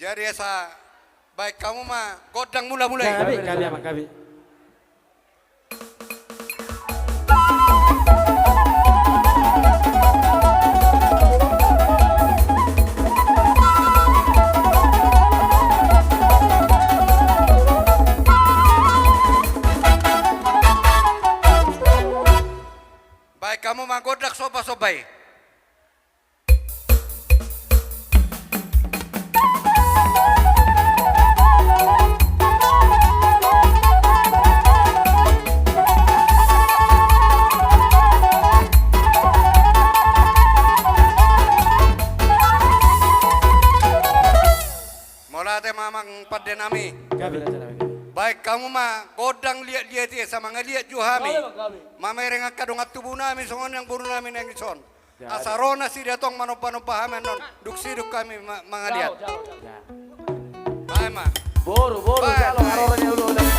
Jadi esa baik kamu mah godang mula-mulai. Gabi amak gabi. Baik kamu mah godak soba-sobai. Mulai mamang padenami. Gabi na sana. Baik kamu mah godang lihat-lihat ya sama ngelihat juhami. Mama renga kadung tubuh namin songon yang buru namin yang ison. Asarona si datong manopa-nopahamen non duksi duk kami mangaliat. Baik mah. Boru kalau aroranya udah.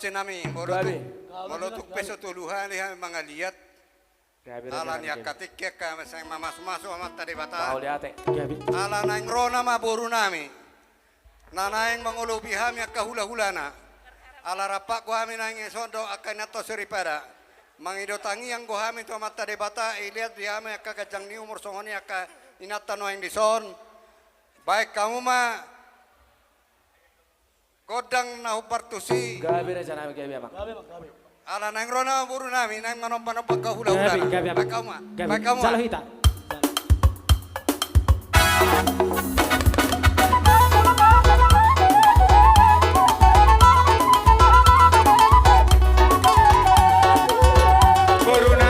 Nami molutuk peso tuluhan lihat mangaliat alan ya katik ya kami sang mamas-masu amat tadi bata alan yang rona ma boru nami nanaing mangulubi ham ya kahula-hulana ala rapak kami nang sondo akan nato seripada mangidotangi yang kami tu amat tadi bata lihat dia me kakajang ni umur songoni aka inatan yang dison baik kamu mah godang nahu partusi. Gabi na sana gabi amak. Ala nang rona buru nami nang manopa-nopa kahula-hula. Gabi Bakauma. Salohita. Boru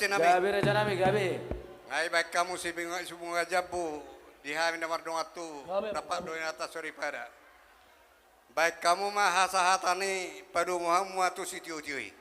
kocin nami. Gabi reja nami gabi. Ngai baik kamu si bingung subunga jabu di hari nomor dongatu dapat doa atas sori pada. Baik kamu mah hasahatani padu muhamu atu sitiujui.